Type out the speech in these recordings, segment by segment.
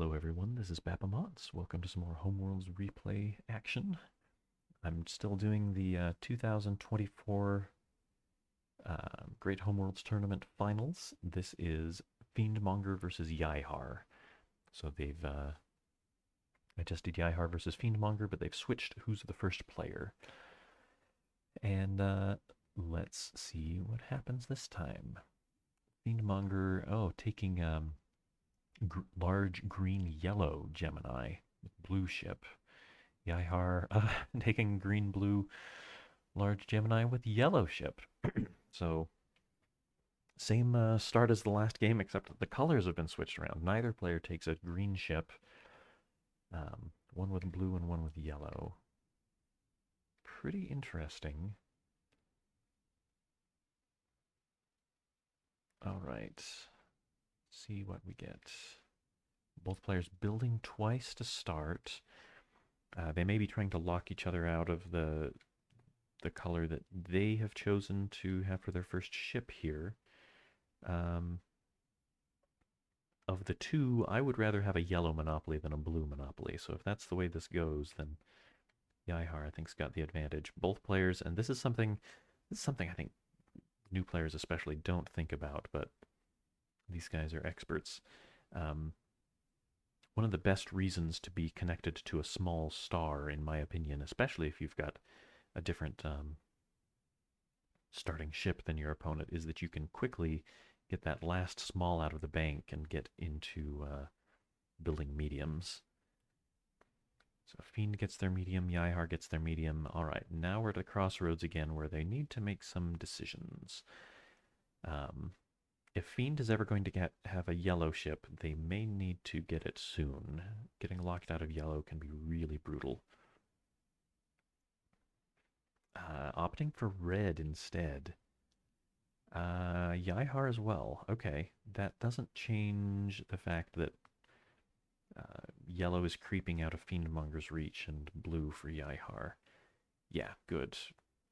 Hello everyone, this is Bapamots. Welcome to some more Homeworlds replay action. I'm still doing the 2024 Great Homeworlds Tournament Finals. This is Fiendmonger versus YaiHar. So they've, I just did YaiHar versus Fiendmonger, but they've switched who's the first player. And let's see what happens this time. Fiendmonger, taking large green-yellow Gemini, blue ship. YaiHar taking green-blue large Gemini with yellow ship. So, same start as the last game, except that the colors have been switched around. Neither player takes a green ship. One with blue and one with yellow. Pretty interesting. All right. See what we get. Both players building twice to start. They may be trying to lock each other out of the color that they have chosen to have for their first ship here. Of the two, I would rather have a yellow Monopoly than a blue Monopoly. So if that's the way this goes, then YaiHar, I think, has got the advantage. Both players, and this is something I think new players especially don't think about, but these guys are experts. One of the best reasons to be connected to a small star, in my opinion, especially if you've got a different starting ship than your opponent, is that you can quickly get that last small out of the bank and get into building mediums. So Fiend gets their medium, YaiHar gets their medium. All right, now we're at a crossroads again where they need to make some decisions. If Fiend is ever going to have a yellow ship, they may need to get it soon. Getting locked out of yellow can be really brutal. Opting for red instead. YaiHar as well. Okay, that doesn't change the fact that yellow is creeping out of Fiendmonger's reach and blue for YaiHar. Yeah, good.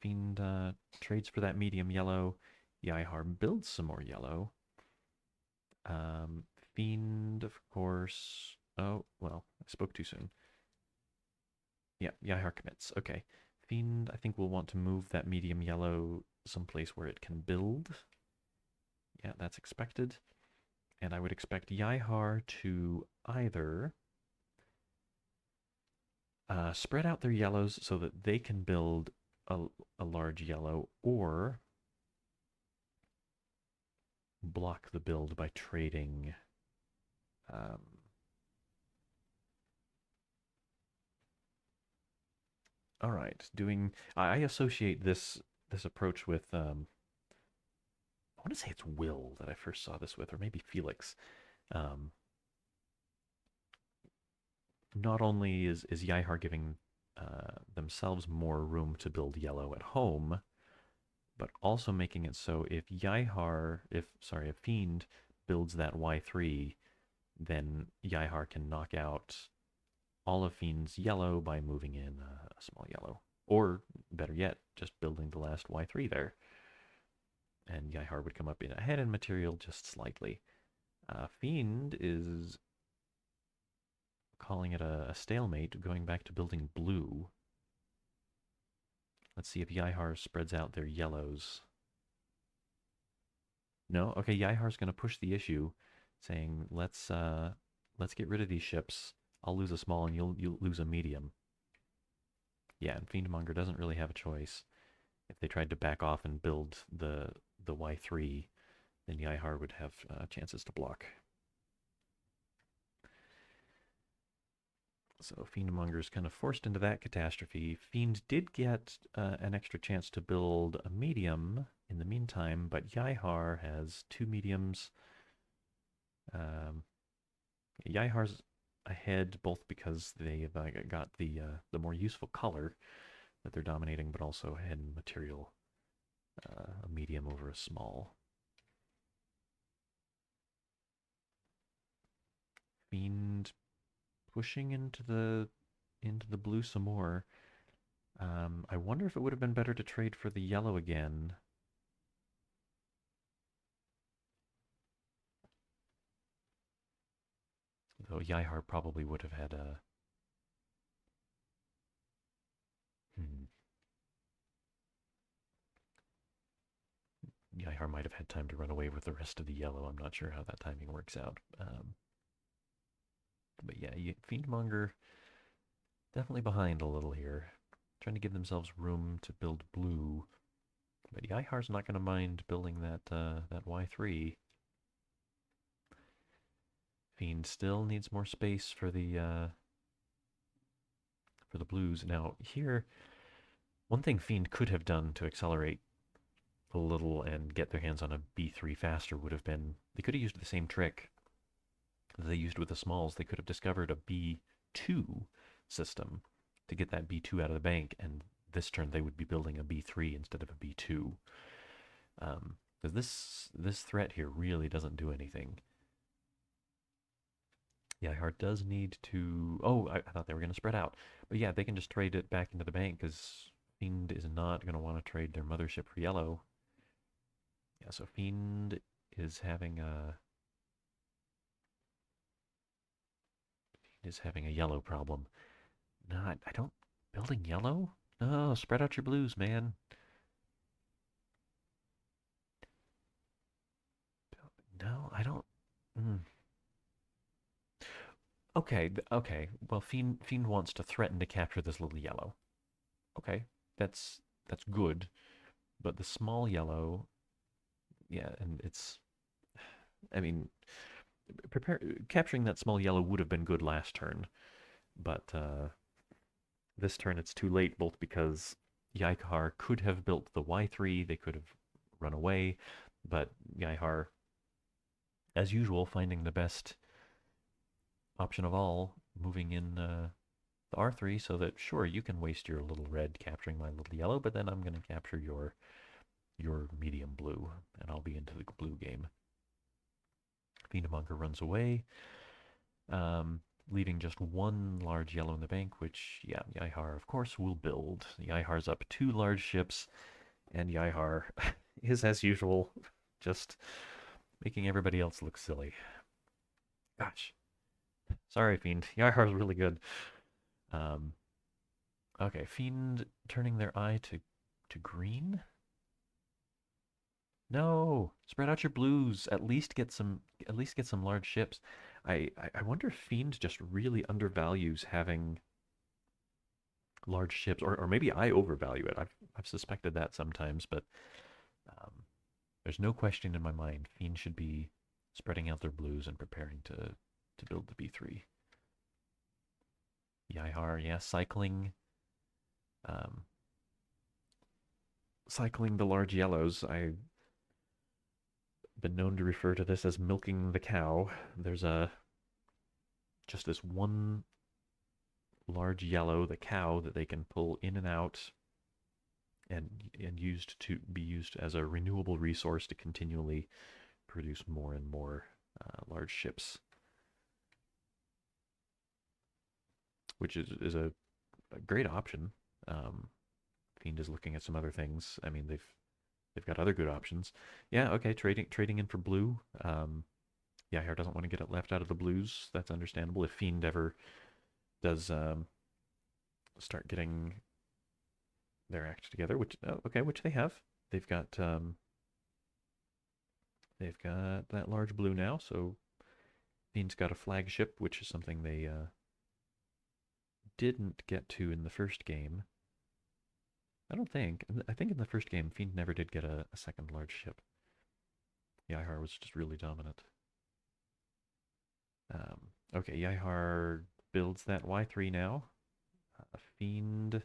Fiend trades for that medium yellow. YaiHar builds some more yellow. Fiend, of course. Oh, well, I spoke too soon. Yeah, YaiHar commits. Okay. Fiend, I think, will want to move that medium yellow someplace where it can build. Yeah, that's expected. And I would expect YaiHar to either spread out their yellows so that they can build a large yellow, or block the build by trading all right, I associate this approach with I want to say it's Will that I first saw this with, or maybe Felix. Not only is YaiHar giving themselves more room to build yellow at home, but also making it so if Fiend builds that Y3, then YaiHar can knock out all of Fiend's yellow by moving in a small yellow. Or, better yet, just building the last Y3 there. And YaiHar would come up in ahead in material just slightly. Fiend is calling it a stalemate, going back to building blue. Let's see if YaiHar spreads out their yellows. No? Okay, YaiHar's going to push the issue, saying, let's get rid of these ships. I'll lose a small and you'll lose a medium. Yeah, and Fiendmonger doesn't really have a choice. If they tried to back off and build the Y3, then YaiHar would have chances to block. So Fiendmonger's kind of forced into that catastrophe. Fiend did get an extra chance to build a medium in the meantime, but YaiHar has two mediums. YaiHar's ahead both because they've got the more useful color that they're dominating, but also ahead in material, a medium over a small. Fiend pushing into the blue some more. I wonder if it would have been better to trade for the yellow again. Though YaiHar probably would have had a... YaiHar might have had time to run away with the rest of the yellow. I'm not sure how that timing works out. But yeah, fiendmonger definitely behind a little here. Trying to give themselves room to build blue. But YaiHar's not going to mind building that Y3. Fiend still needs more space for the blues. Now here, one thing Fiend could have done to accelerate a little and get their hands on a B3 faster would have been, they could have used the same trick that they used with the smalls. They could have discovered a B2 system to get that B2 out of the bank, and this turn they would be building a B3 instead of a B2. Because this threat here really doesn't do anything. YaiHar does need to... Oh, I thought they were going to spread out. But yeah, they can just trade it back into the bank because Fiend is not going to want to trade their mothership for yellow. Yeah, so Fiend is having a yellow problem. No, I don't... Building yellow? No, spread out your blues, man. No, I don't... Okay, okay. Well, Fiend wants to threaten to capture this little yellow. Okay, that's good. But the small yellow, yeah, and it's... I mean, capturing that small yellow would have been good last turn, but this turn it's too late, both because YaiHar could have built the Y3, they could have run away, but YaiHar, as usual, finding the best option of all, moving in the R3 so that, sure, you can waste your little red capturing my little yellow, but then I'm going to capture your medium blue, and I'll be into the blue game. Fiendmonger runs away, leaving just one large yellow in the bank, which, yeah, YaiHar, of course, will build. YaiHar's up 2 large ships, and YaiHar is, as usual, just making everybody else look silly. Gosh. Sorry, Fiend. YaiHar's really good. Okay, Fiend turning their eye to green? No, spread out your blues. At least get some large ships. I wonder if Fiend just really undervalues having large ships, or maybe I overvalue it. I've suspected that sometimes, but there's no question in my mind. Fiend should be spreading out their blues and preparing to build the B3. YaiHar, yeah, cycling the large yellows. I've been known to refer to this as milking the cow. There's just this one large yellow, the cow, that they can pull in and out and be used as a renewable resource to continually produce more and more large ships, which is a great option. Fiend is looking at some other things. I mean, they've got other good options. Yeah, okay, trading in for blue. YaiHar doesn't want to get it left out of the blues. That's understandable. If Fiend ever does start getting their act together, which they have. They've got that large blue now, so Fiend's got a flagship, which is something they didn't get to in the first game. I don't think. I think in the first game, Fiend never did get a second large ship. YaiHar was just really dominant. Okay, YaiHar builds that Y3 now. Fiend.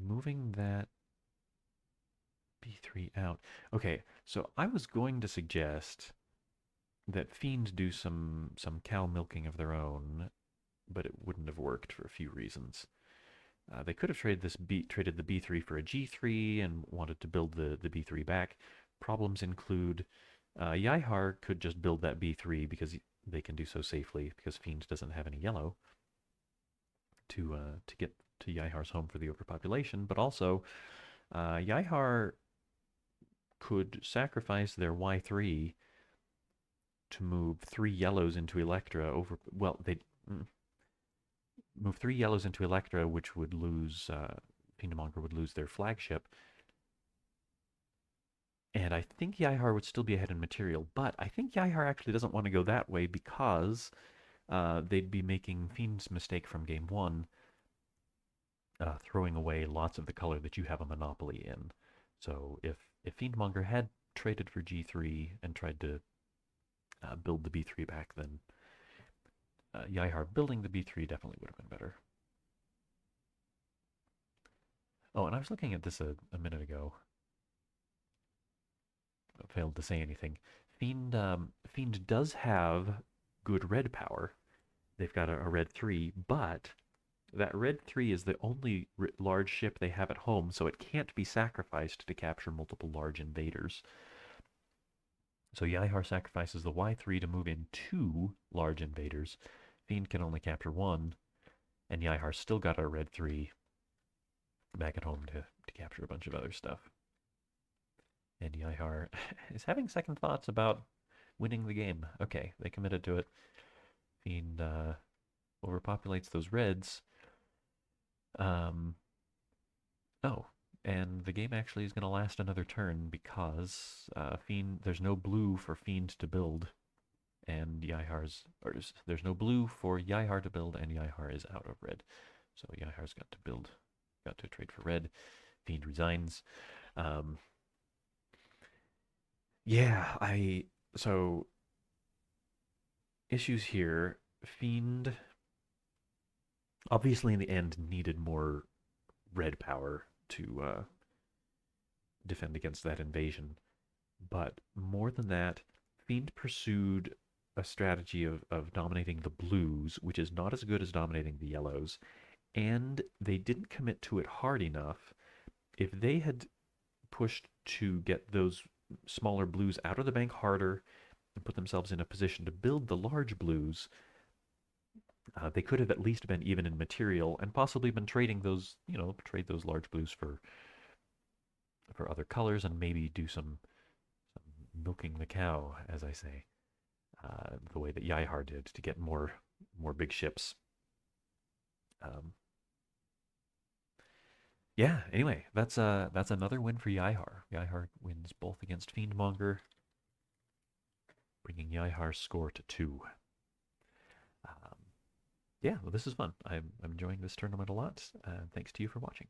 Moving that B3 out. Okay, so I was going to suggest that Fiend do some cow milking of their own, but it wouldn't have worked for a few reasons. They could have traded the B3 for a G3 and wanted to build the B3 back. Problems include YaiHar could just build that B3 because they can do so safely because Fiend doesn't have any yellow to get to YaiHar's home for the overpopulation, but also YaiHar could sacrifice their Y3 to move 3 yellows into Electra over. Well, they move 3 yellows into Electra, which would lose. Fiendmonger would lose their flagship. And I think YaiHar would still be ahead in material, but I think YaiHar actually doesn't want to go that way because they'd be making Fiend's mistake from game one, throwing away lots of the color that you have a monopoly in. So if Fiendmonger had traded for G3 and tried to build the B3 back, then YaiHar building the B3 definitely would have been better. Oh, and I was looking at this a minute ago. I failed to say anything. Fiend does have good red power. They've got a red 3, but that red 3 is the only large ship they have at home, so it can't be sacrificed to capture multiple large invaders. So YaiHar sacrifices the Y3 to move in 2 large invaders. Fiend can only capture 1, and YaiHar still got a red 3 back at home to capture a bunch of other stuff. And YaiHar is having second thoughts about winning the game. Okay, they committed to it. Fiend overpopulates those reds. Oh, and the game actually is going to last another turn because there's no blue for Fiend to build, and there's no blue for YaiHar to build, and YaiHar is out of red. So YaiHar's got to trade for red. Fiend resigns. So issues here. Fiend obviously in the end needed more red power to defend against that invasion. But more than that, Fiend pursued a strategy of dominating the blues, which is not as good as dominating the yellows, and they didn't commit to it hard enough. If they had pushed to get those smaller blues out of the bank harder and put themselves in a position to build the large blues, they could have at least been even in material and possibly been trading those, trade those large blues for other colors and maybe do some milking the cow, as I say, the way that YaiHar did to get more big ships. Yeah. Anyway, that's another win for YaiHar. YaiHar wins both against Fiendmonger, bringing YaiHar's score to 2. Yeah, well, this is fun. I'm enjoying this tournament a lot. Thanks to you for watching.